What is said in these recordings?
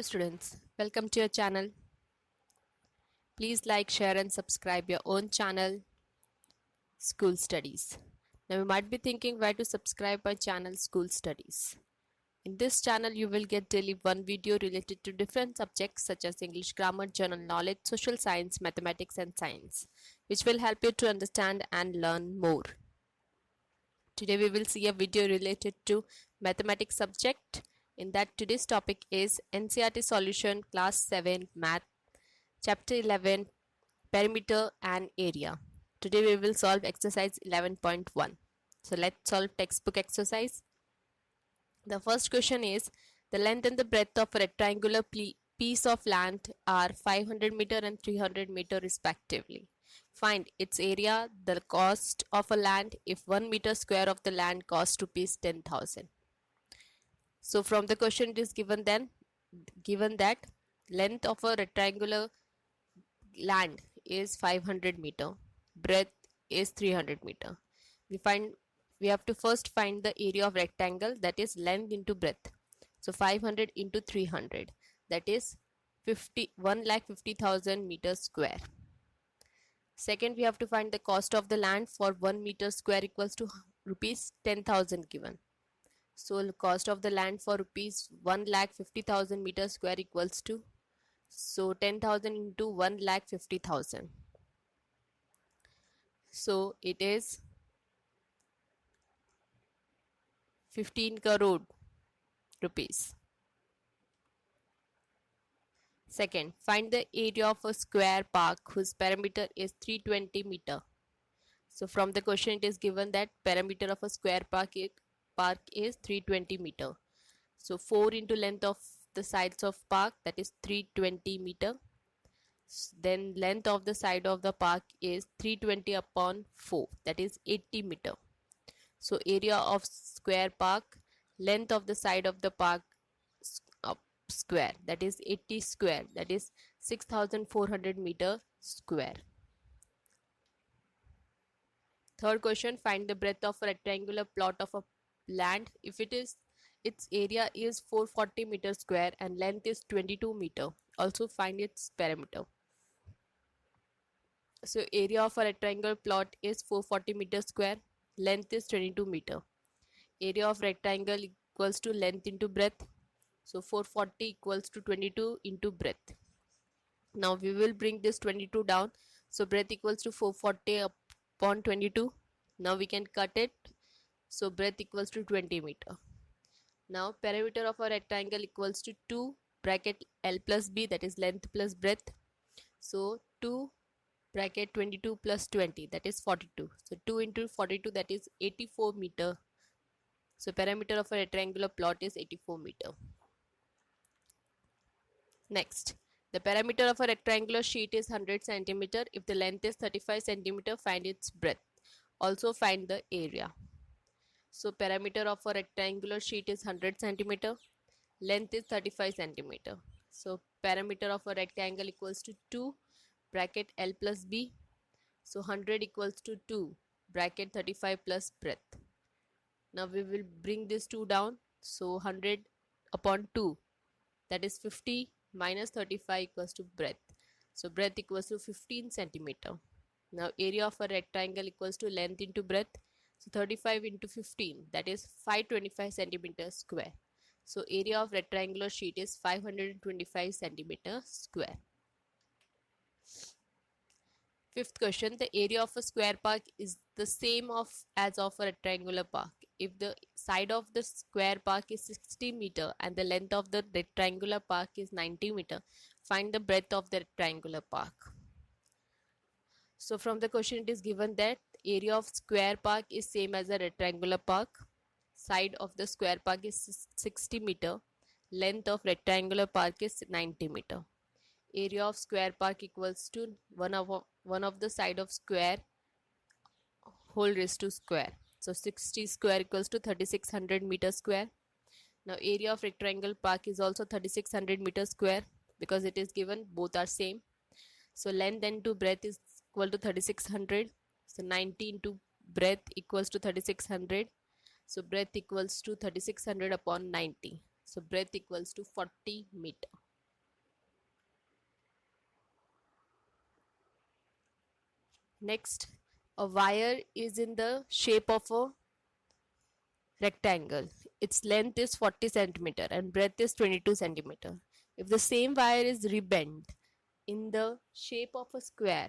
Hello students, welcome to your channel. Please like, share and subscribe your own channel, School Studies. Now you might be thinking why to subscribe my channel School Studies. In this channel you will get daily one video related to different subjects such as English grammar, general knowledge, social science, mathematics and science, which will help you to understand and learn more. Today we will see a video related to mathematics subject. In that today's topic is NCERT solution class 7 math chapter 11 perimeter and area. Today we will solve exercise 11.1. So let's solve textbook exercise. The first question is the length and the breadth of a rectangular piece of land are 500 meter and 300 meter respectively. Find its area, the cost of a land if 1 meter square of the land costs rupees 10,000. So from the question it is given that length of a rectangular land is 500 meter, breadth is 300 meter. We have to first find the area of rectangle, that is length into breadth. So 500 into 300, that is 1,50,000 meters square. Second, we have to find the cost of the land for 1 meter square equals to rupees 10,000 given. So the cost of the land for rupees 1,50,000 meters square equals to, so 10,000 into 1,50,000. So it is 15 crore rupees. Second, find the area of a square park whose perimeter is 320 meter. So from the question it is given that perimeter of a square park is 320 meter. So 4 into length of the sides of park, that is 320 meter. Then length of the side of the park is 320 upon 4, that is 80 meter. So area of square park, length of the side of the park square, that is 80 square, that is 6,400 meter square. Third question, find the breadth of a rectangular plot of a land if its area is 440 meter square and length is 22 meter. Also find its perimeter. So area of a rectangular plot is 440 meter square, length is 22 meter. Area of rectangle equals to length into breadth. So 440 equals to 22 into breadth. Now we will bring this 22 down. So breadth equals to 440 upon 22. Now we can cut it. So breadth equals to 20 meter. Now perimeter of a rectangle equals to 2 bracket L plus B, that is length plus breadth. So 2 bracket 22 plus 20, that is 42. So 2 into 42, that is 84 meter. So perimeter of a rectangular plot is 84 meter. Next, the perimeter of a rectangular sheet is 100 centimeter. If the length is 35 centimeter, find its breadth. Also find the area. So perimeter of a rectangular sheet is 100 centimeter. Length is 35 centimeter. So perimeter of a rectangle equals to 2 bracket L plus B. So 100 equals to 2 bracket 35 plus breadth. Now we will bring this 2 down. So 100 upon 2, that is 50 minus 35 equals to breadth. So breadth equals to 15 centimeter. Now area of a rectangle equals to length into breadth. So 35 into 15, that is 525 centimeters square. So area of rectangular sheet is 525 centimeters square. Fifth question, the area of a square park is the same as of a rectangular park. If the side of the square park is 60 meter and the length of the rectangular park is 90 meter, find the breadth of the rectangular park. So from the question it is given that area of square park is same as a rectangular park. Side of the square park is 60 meter. Length of rectangular park is 90 meter. Area of square park equals to 1 of the side of square whole raised to square. So 60 square equals to 3600 meter square. Now area of rectangle park is also 3600 meter square because it is given, both are same. So length into breadth is equal to 3600. So 90 into breadth equals to 3600. So breadth equals to 3600 upon 90. So breadth equals to 40 meter. Next, a wire is in the shape of a rectangle. Its length is 40 centimeter and breadth is 22 centimeter. If the same wire is rebent in the shape of a square,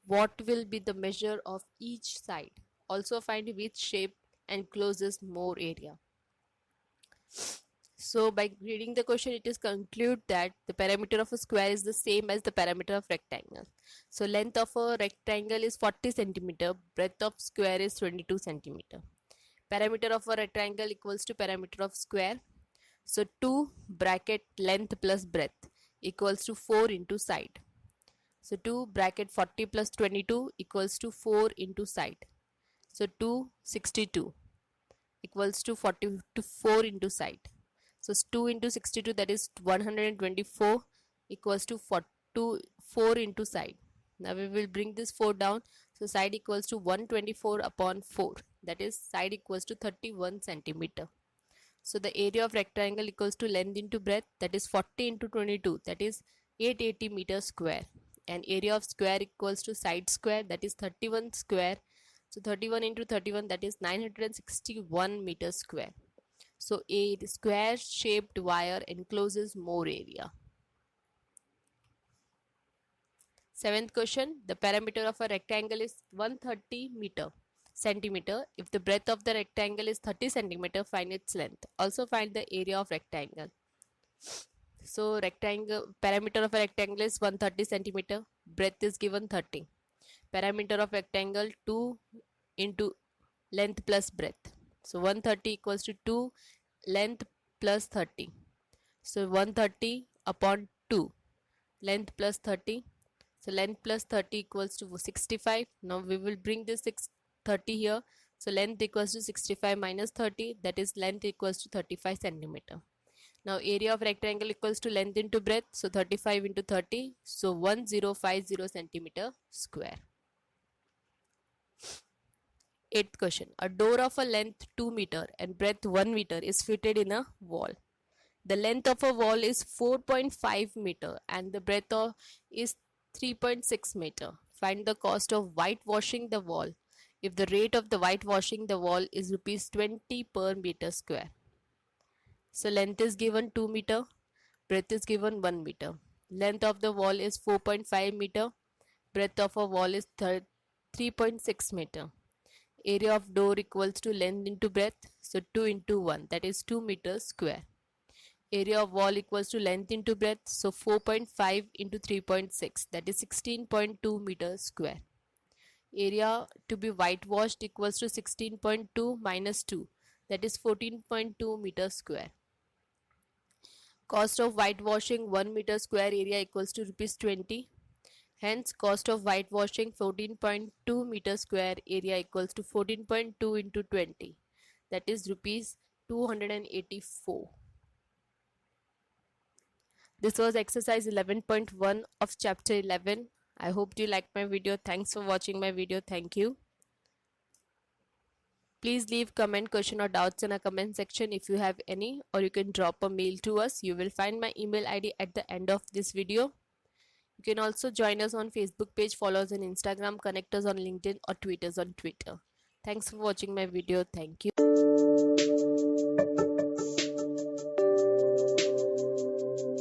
what will be the measure of each side? Also find which shape encloses more area. So by reading the question, it is conclude that the perimeter of a square is the same as the perimeter of rectangle. So length of a rectangle is 40 centimeter, breadth of square is 22 centimeter. Perimeter of a rectangle equals to perimeter of square. So 2 bracket length plus breadth equals to 4 into side. So 2 bracket 40 plus 22 equals to 4 into side. So 262 equals to 40 to 4 into side. So 2 into 62, that is 124, equals to 4 into side. Now we will bring this 4 down. So side equals to 124 upon 4, that is side equals to 31 centimeter. So the area of rectangle equals to length into breadth, that is 40 into 22, that is 880 meters square. And area of square equals to side square, that is 31 square. So 31 into 31, that is 961 meters square. So a square shaped wire encloses more area. Seventh question, the perimeter of a rectangle is 130 centimeter. If the breadth of the rectangle is 30 centimeter, find its length. Also find the area of rectangle. So rectangle perimeter of a rectangle is 130 centimeter. Breadth is given 30. Perimeter of rectangle 2 into length plus breadth. So 130 equals to 2 length plus 30. So 130 upon 2 length plus 30. So length plus 30 equals to 65. Now we will bring this 30 here. So length equals to 65 minus 30, that is length equals to 35 centimeter. Now area of rectangle equals to length into breadth. So 35 into 30. So 1050 centimeter square. Eighth question. A door of a length 2 meter and breadth 1 meter is fitted in a wall. The length of a wall is 4.5 meter and the breadth of is 3.6 meter. Find the cost of whitewashing the wall if the rate of the whitewashing the wall is rupees 20 per meter square. So length is given 2 meter, breadth is given 1 meter. Length of the wall is 4.5 meter, breadth of a wall is 3.6 meter. Area of door equals to length into breadth, so 2 into 1, that is 2 meters square. Area of wall equals to length into breadth, so 4.5 into 3.6, that is 16.2 meters square. Area to be whitewashed equals to 16.2 minus 2, that is 14.2 meters square. Cost of whitewashing 1 meter square area equals to rupees 20. Hence, cost of whitewashing 14.2 meter square area equals to 14.2 into 20, that is rupees 284. This was exercise 11.1 of chapter 11. I hope you liked my video. Thanks for watching my video. Thank you. Please leave comment, question or doubts in a comment section if you have any, or you can drop a mail to us. You will find my email ID at the end of this video. You can also join us on Facebook page, follow us on Instagram, connect us on LinkedIn or tweet us on Twitter. Thanks for watching my video. Thank you.